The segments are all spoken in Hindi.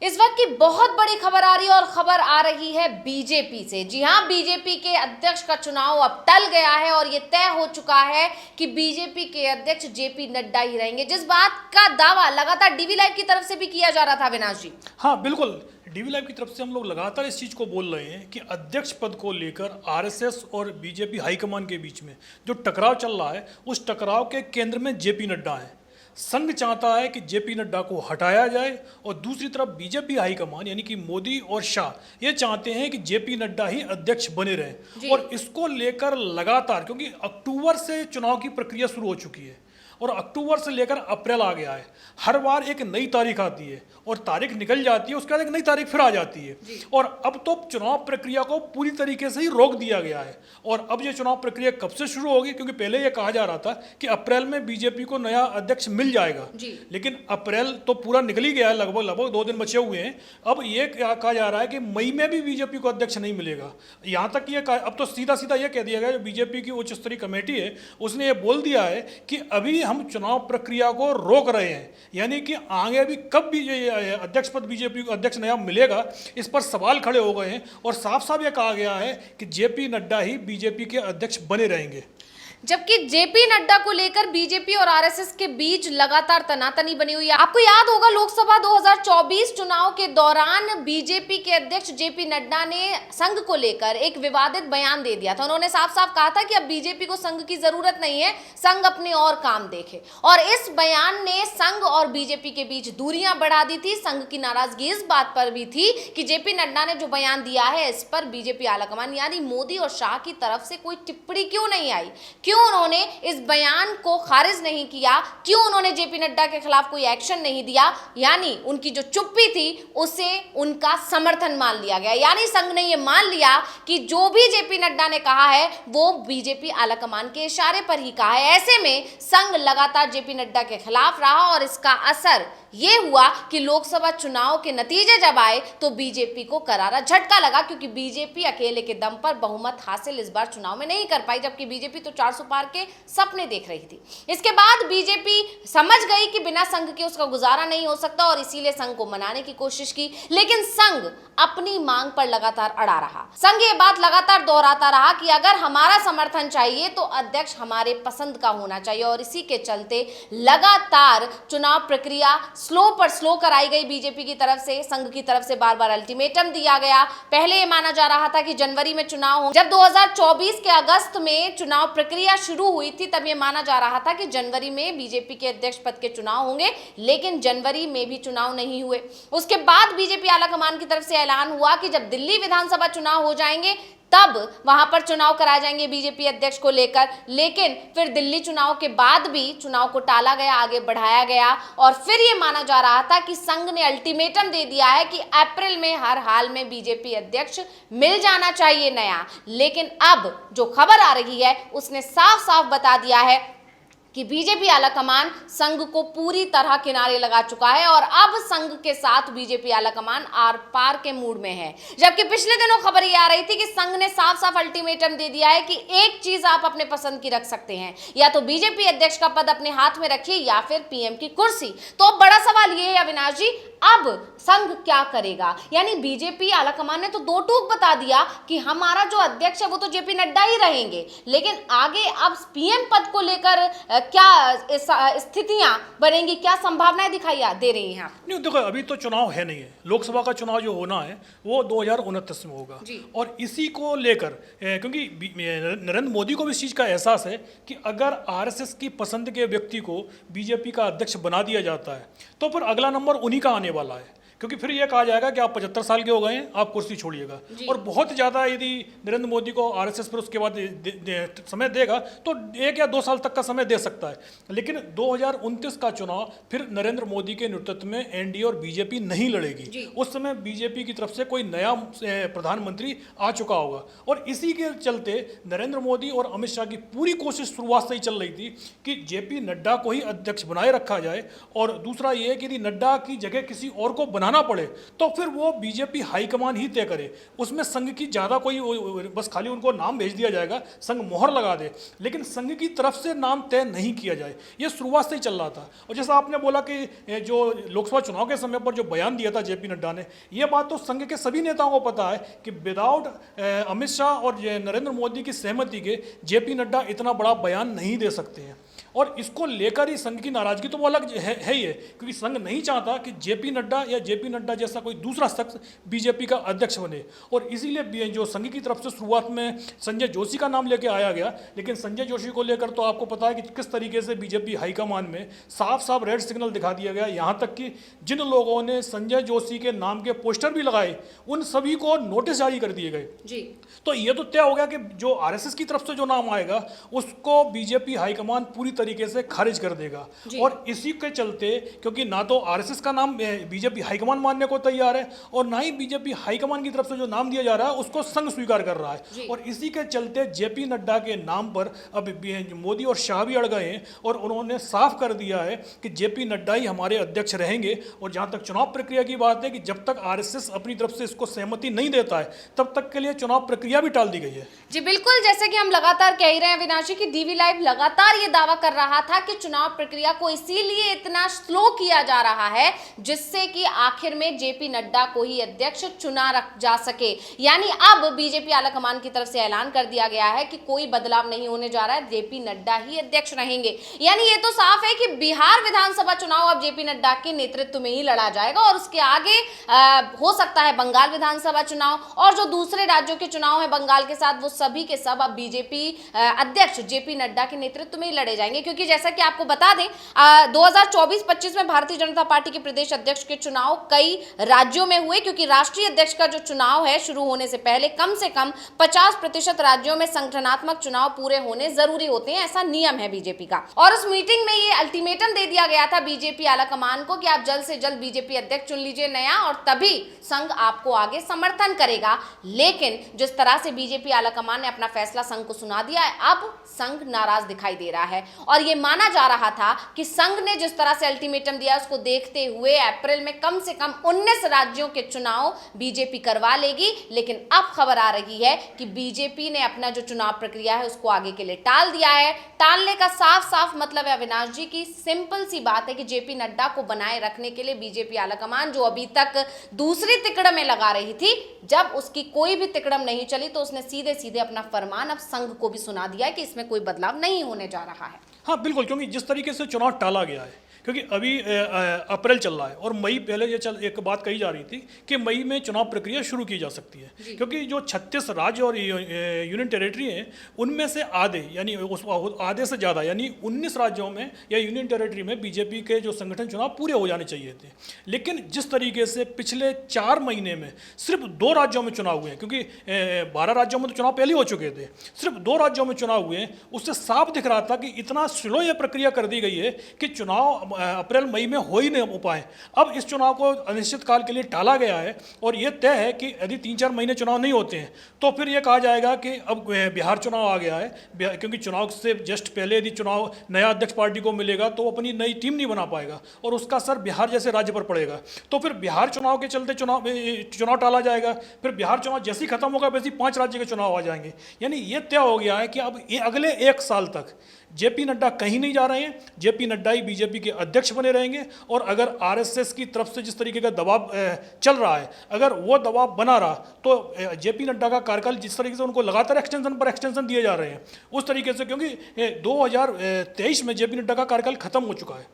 इस वक्त की बहुत बड़ी खबर आ रही है और खबर आ रही है बीजेपी से। जी हां, बीजेपी के अध्यक्ष का चुनाव अब टल गया है और ये तय हो चुका है कि बीजेपी के अध्यक्ष जेपी नड्डा ही रहेंगे, जिस बात का दावा लगातार डीवी लाइव की तरफ से भी किया जा रहा था। अविनाश जी, हाँ बिल्कुल, डीवी लाइव की तरफ से हम लोग लगातार इस चीज़ को बोल रहे हैं कि अध्यक्ष पद को लेकर आरएसएस और बीजेपी हाईकमान के बीच में जो टकराव चल रहा है, उस टकराव के केंद्र में जेपी नड्डा है। संघ चाहता है कि जेपी नड्डा को हटाया जाए और दूसरी तरफ बीजेपी हाईकमान यानी कि मोदी और शाह ये चाहते हैं कि जेपी नड्डा ही अध्यक्ष बने रहें। और इसको लेकर लगातार, क्योंकि अक्टूबर से चुनाव की प्रक्रिया शुरू हो चुकी है और अक्टूबर से लेकर अप्रैल आ गया है, हर बार एक नई तारीख आती है और तारीख निकल जाती है, उसके बाद एक नई तारीख फिर आ जाती है। और अब तो चुनाव प्रक्रिया को पूरी तरीके से ही रोक दिया गया है। और अब ये चुनाव प्रक्रिया कब से शुरू होगी, क्योंकि पहले ये कहा जा रहा था कि अप्रैल में बीजेपी को नया अध्यक्ष मिल जाएगा, लेकिन अप्रैल तो पूरा निकल ही गया है, लगभग 2 दिन बचे हुए हैं। अब ये कहा जा रहा है कि मई में भी बीजेपी को अध्यक्ष नहीं मिलेगा। यहाँ तक ये अब तो सीधा सीधा ये कह दिया गया, जो बीजेपी की उच्च स्तरीय कमेटी है उसने ये बोल दिया है कि अभी हम चुनाव प्रक्रिया को रोक रहे हैं, यानी कि आगे भी कब भी अध्यक्ष पद बीजेपी को अध्यक्ष नया मिलेगा, इस पर सवाल खड़े हो गए हैं। और साफ साफ ये कहा गया है कि जेपी नड्डा ही बीजेपी के अध्यक्ष बने रहेंगे। जबकि जेपी नड्डा को लेकर बीजेपी और आरएसएस के बीच लगातार तनातनी बनी हुई है। आपको याद होगा, लोकसभा 2024 चुनाव के दौरान बीजेपी के अध्यक्ष जेपी नड्डा ने संघ को लेकर एक विवादित बयान दे दिया था। उन्होंने साफ साफ कहा था कि अब बीजेपी को संघ की जरूरत नहीं है, संघ अपने और काम देखे। और इस बयान ने संघ और बीजेपी के बीच दूरियां बढ़ा दी थी। संघ की नाराजगी इस बात पर भी थी कि जेपी नड्डा ने जो बयान दिया है, इस पर बीजेपी आलाकमान यानी मोदी और शाह की तरफ से कोई टिप्पणी क्यों नहीं आई, क्यों उन्होंने इस बयान को खारिज नहीं किया, क्यों उन्होंने जेपी नड्डा के खिलाफ कोई एक्शन नहीं दिया। यानी उनकी जो चुप्पी थी उसे उनका समर्थन मान लिया गया। यानी संघ ने यह मान लिया कि जो भी जेपी नड्डा ने कहा है वो बीजेपी आलाकमान के इशारे पर ही कहा है। ऐसे में संघ लगातार जेपी नड्डा के खिलाफ रहा और इसका असर ये हुआ कि लोकसभा चुनाव के नतीजे जब आए तो बीजेपी को करारा झटका लगा, क्योंकि बीजेपी अकेले के दम पर बहुमत हासिल इस बार चुनाव में नहीं कर पाई, जबकि बीजेपी तो 400 पार के सपने देख रही थी। इसके बाद बीजेपी समझ गई कि बिना संघ के उसका गुजारा नहीं हो सकता और इसीलिए संघ को मनाने की कोशिश की, लेकिन संघ अपनी मांग पर लगातार अड़ा रहा। संघ ये बात लगातार दोहराता रहा कि अगर हमारा समर्थन चाहिए तो अध्यक्ष हमारे पसंद का होना चाहिए। और इसी के चलते लगातार चुनाव प्रक्रिया स्लो पर स्लो कराई गई बीजेपी की तरफ से। संघ की तरफ से बार बार अल्टीमेटम दिया गया। पहले ये माना जा रहा था कि जनवरी में चुनाव होंगे। जब 2024 के अगस्त में चुनाव प्रक्रिया शुरू हुई थी, तब ये माना जा रहा था कि जनवरी में बीजेपी के अध्यक्ष पद के चुनाव होंगे, लेकिन जनवरी में भी चुनाव नहीं हुए। उसके बाद बीजेपी आलाकमान की तरफ से ऐलान हुआ कि जब दिल्ली विधानसभा चुनाव हो जाएंगे तब वहां पर चुनाव कराए जाएंगे बीजेपी अध्यक्ष को लेकर। लेकिन फिर दिल्ली चुनाव के बाद भी चुनाव को टाला गया, आगे बढ़ाया गया और फिर यह माना जा रहा था कि संघ ने अल्टीमेटम दे दिया है कि अप्रैल में हर हाल में बीजेपी अध्यक्ष मिल जाना चाहिए नया। लेकिन अब जो खबर आ रही है उसने साफ साफ बता दिया है कि बीजेपी आलाकमान संघ को पूरी तरह किनारे लगा चुका है और अब संघ के साथ बीजेपी आलाकमान आर पार के मूड में है। जबकि पिछले दिनों खबर ये आ रही थी कि संघ ने साफ साफ अल्टीमेटम दे दिया है कि एक चीज आप अपने पसंद की रख सकते हैं, या तो बीजेपी अध्यक्ष का पद अपने हाथ में रखिए या फिर पीएम की कुर्सी। तो अब बड़ा सवाल ये है अविनाश जी, अब संघ क्या करेगा? यानी बीजेपी आलाकमान ने तो दो टूक बता दिया कि हमारा जो अध्यक्ष है वो तो जेपी नड्डा ही रहेंगे, लेकिन आगे अब पीएम पद को लेकर क्या स्थितियां बनेंगी, क्या संभावनाएं दिखाई दे रही हैं? नहीं देखो, अभी तो चुनाव है नहीं है। लोकसभा का चुनाव जो होना है वो 2029 में होगा और इसी को लेकर क्योंकि नरेंद्र मोदी को भी इस चीज़ का एहसास है कि अगर आरएसएस की पसंद के व्यक्ति को बीजेपी का अध्यक्ष बना दिया जाता है तो फिर अगला नंबर उन्हीं का आने वाला है, क्योंकि फिर यह कहा जाएगा कि आप 75 साल के हो गए हैं, आप कुर्सी छोड़िएगा। और बहुत ज़्यादा यदि नरेंद्र मोदी को आरएसएस पर उसके बाद समय देगा तो 1 या 2 साल तक का समय दे सकता है। लेकिन 2029 का चुनाव फिर नरेंद्र मोदी के नेतृत्व में एनडीए और बीजेपी नहीं लड़ेगी। उस समय बीजेपी की तरफ से कोई नया प्रधानमंत्री आ चुका होगा और इसी के चलते नरेंद्र मोदी और अमित शाह की पूरी कोशिश शुरुआत से ही चल रही थी कि जेपी नड्डा को ही अध्यक्ष बनाए रखा जाए। और दूसरा ये है कि यदि नड्डा की जगह किसी और को बनाना जाना पड़े तो फिर वो बीजेपी हाईकमान ही तय करे। उसमें संघ की ज़्यादा कोई बस खाली उनको नाम भेज दिया जाएगा, संघ मोहर लगा दे, लेकिन संघ की तरफ से नाम तय नहीं किया जाए। ये शुरुआत से ही चल रहा था। और जैसा आपने बोला कि जो लोकसभा चुनाव के समय पर जो बयान दिया था जेपी नड्डा ने, ये बात तो संघ के सभी नेताओं को पता है कि विदाउट अमित शाह और नरेंद्र मोदी की सहमति के जेपी नड्डा इतना बड़ा बयान नहीं दे सकते हैं। और इसको लेकर ही संघ की नाराजगी तो वो अलग है ही है, क्योंकि संघ नहीं चाहता कि जेपी नड्डा या जेपी नड्डा जैसा कोई दूसरा शख्स बीजेपी का अध्यक्ष बने। और इसीलिए जो संघ की तरफ से शुरुआत में संजय जोशी का नाम लेके आया गया, लेकिन संजय जोशी को लेकर तो आपको पता है कि किस तरीके से बीजेपी हाईकमान में साफ साफ रेड सिग्नल दिखा दिया गया। यहाँ तक कि जिन लोगों ने संजय जोशी के नाम के पोस्टर भी लगाए, उन सभी को नोटिस जारी कर दिए गए जी। तो ये तो तय हो गया कि जो आरएसएस की तरफ से जो नाम आएगा उसको बीजेपी हाईकमान पूरी तरीके से खारिज कर देगा। और इसी के चलते, क्योंकि ना तो आरएसएस का नाम बीजेपी हाईकमान मानने को तैयार है और ना ही बीजेपी हाईकमान की तरफ से जो नाम दिया जा रहा है उसको संघ स्वीकार कर रहा है। और इसी के चलते जेपी नड्डा के नाम पर अब मोदी और शाह भी अड़ गए हैं और उन्होंने साफ कर दिया है कि जेपी नड्डा ही हमारे अध्यक्ष रहेंगे। और जहां तक चुनाव प्रक्रिया की बात है कि जब तक आरएसएस अपनी तरफ से इसको सहमति नहीं देता है तब तक के लिए चुनाव प्रक्रिया भी टाल दी गई है। जी बिल्कुल, जैसे कि हम लगातार कह ही रहे हैं अविनाश जी की डीवी लाइव लगातार ये दावा कर रहा था कि चुनाव प्रक्रिया को इसीलिए इतना स्लो किया जा रहा है जिससे कि आखिर में जेपी नड्डा को ही अध्यक्ष चुना जा सके। यानी अब बीजेपी आलाकमान की तरफ से ऐलान कर दिया गया है कि कोई बदलाव नहीं होने जा रहा है, जेपी नड्डा ही अध्यक्ष रहेंगे। यानी ये तो साफ है कि बिहार विधानसभा चुनाव अब जेपी नड्डा के नेतृत्व में ही लड़ा जाएगा और उसके आगे हो सकता है बंगाल विधानसभा चुनाव और जो दूसरे राज्यों के चुनाव है बंगाल के साथ, वो सभी के सब अब बीजेपी अध्यक्ष जेपी नड्डा के नेतृत्व में ही लड़े जाएंगे। क्योंकि जैसा कि आपको बता दें 2024-25 में भारतीय जनता पार्टी के प्रदेश अध्यक्ष के चुनाव कई राज्यों में हुए, क्योंकि राष्ट्रीय अध्यक्ष का जो चुनाव है शुरू होने से पहले कम से कम 50% राज्यों में संगठनात्मक चुनाव पूरे होने जरूरी होते हैं, ऐसा नियम है बीजेपी का। और उस मीटिंग में ये अल्टीमेटम दे दिया गया था बीजेपी आलाकमान को कि आप जल्द से जल्द बीजेपी अध्यक्ष चुन लीजिए नया और तभी संघ आपको आगे समर्थन करेगा। लेकिन जिस तरह से बीजेपी आलाकमान ने अपना फैसला संघ को सुना दिया है, अब संघ नाराज दिखाई दे रहा है और ये माना जा रहा था कि संघ ने जिस तरह से अल्टीमेटम दिया उसको देखते हुए अप्रैल में कम से कम 19 राज्यों के चुनाव बीजेपी करवा लेगी। लेकिन अब खबर आ रही है कि बीजेपी ने अपना जो चुनाव प्रक्रिया है उसको आगे के लिए टाल दिया है। टालने का साफ साफ मतलब है अविनाश जी की सिंपल सी बात है कि जेपी नड्डा को बनाए रखने के लिए बीजेपी आलाकमान जो अभी तक दूसरी तिकड़ में लगा रही थी, जब उसकी कोई भी तिकड़म नहीं चली तो उसने सीधे सीधे अपना फरमान अब संघ को भी सुना दिया है कि इसमें कोई बदलाव नहीं होने जा रहा है। हाँ बिल्कुल, क्योंकि जिस तरीके से चुनाव टाला गया है, क्योंकि अभी अप्रैल चल रहा है और मई पहले एक बात कही जा रही थी कि मई में चुनाव प्रक्रिया शुरू की जा सकती है, क्योंकि जो 36 राज्य और यूनियन टेरिटरी हैं उनमें से आधे यानी आधे से ज़्यादा यानी 19 राज्यों में या यूनियन टेरिटरी में बीजेपी के जो संगठन चुनाव पूरे हो जाने चाहिए थे। लेकिन जिस तरीके से पिछले 4 महीने में सिर्फ 2 राज्यों में चुनाव हुए हैं, क्योंकि 12 राज्यों में तो चुनाव पहले हो चुके थे, सिर्फ 2 राज्यों में चुनाव हुए हैं, उससे साफ दिख रहा था कि इतना स्लो ये प्रक्रिया कर दी गई है कि चुनाव अप्रैल मई में हो ही नहीं हो पाए। अब इस चुनाव को अनिश्चित काल के लिए टाला गया है और यह तय है कि यदि 3-4 महीने चुनाव नहीं होते हैं तो फिर यह कहा जाएगा कि अब बिहार चुनाव आ गया है, क्योंकि चुनाव से जस्ट पहले यदि चुनाव नया अध्यक्ष पार्टी को मिलेगा तो अपनी नई टीम नहीं बना पाएगा और उसका असर बिहार जैसे राज्य पर पड़ेगा। तो फिर बिहार चुनाव के चलते चुनाव टाला जाएगा, फिर बिहार चुनाव जैसे ही खत्म होगा वैसे ही 5 राज्य के चुनाव आ जाएंगे। यानी ये तय हो गया है कि अब ये अगले 1 साल तक जेपी नड्डा कहीं नहीं जा रहे हैं, जेपी नड्डा ही बीजेपी के अध्यक्ष बने रहेंगे। और अगर आरएसएस की तरफ से जिस तरीके का दबाव चल रहा है, अगर वो दबाव बना रहा तो जेपी नड्डा का कार्यकाल जिस तरीके से उनको लगातार एक्सटेंशन पर एक्सटेंशन दिए जा रहे हैं उस तरीके से, क्योंकि 2023 में जेपी नड्डा का कार्यकाल खत्म हो चुका है,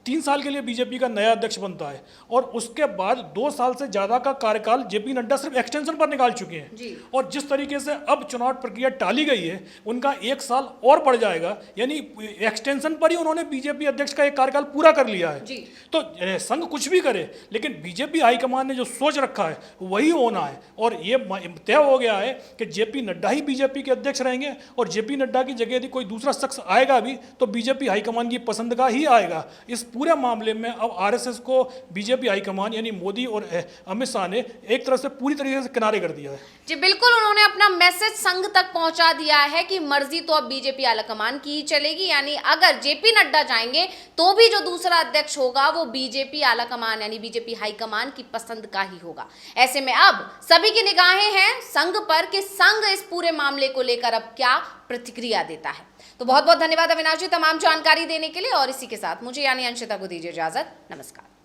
3 साल के लिए बीजेपी का नया अध्यक्ष बनता है और उसके बाद 2 साल से ज्यादा का कार्यकाल जेपी नड्डा सिर्फ एक्सटेंशन पर निकाल चुके हैं। और जिस तरीके से अब चुनाव प्रक्रिया टाली गई है उनका 1 साल और बढ़ जाएगा, यानी एक्सटेंशन पर ही उन्होंने बीजेपी अध्यक्ष का एक कार्यकाल पूरा कर लिया है। तो संघ कुछ भी करे लेकिन बीजेपी हाईकमान ने जो सोच रखा है वही होना है और ये तय हो गया है कि जेपी नड्डा ही बीजेपी के अध्यक्ष रहेंगे और जेपी नड्डा की जगह यदि कोई दूसरा शख्स आएगा भी तो बीजेपी हाईकमान की पसंद का ही आएगा। इस पूरे मामले में अब आरएसएस को बीजेपी हाईकमान यानी मोदी और अमित शाह ने एक तरह से पूरी तरीके से किनारे कर दिया है। जी बिल्कुल, उन्होंने अपना मैसेज संघ तक पहुंचा दिया है कि मर्जी तो अब बीजेपी आलाकमान की ही चलेगी, यानी अगर जेपी नड्डा जाएंगे तो भी जो दूसरा अध्यक्ष होगा वो बीजेपी आलाकमान यानी बीजेपी हाईकमान की पसंद का ही होगा। ऐसे में अब सभी की निगाहें हैं संघ पर कि संघ इस पूरे मामले को लेकर अब क्या प्रतिक्रिया देता है। तो बहुत बहुत धन्यवाद अविनाश जी तमाम जानकारी देने के लिए, और इसी के साथ मुझे यानी अंशिता को दीजिए इजाजत। नमस्कार।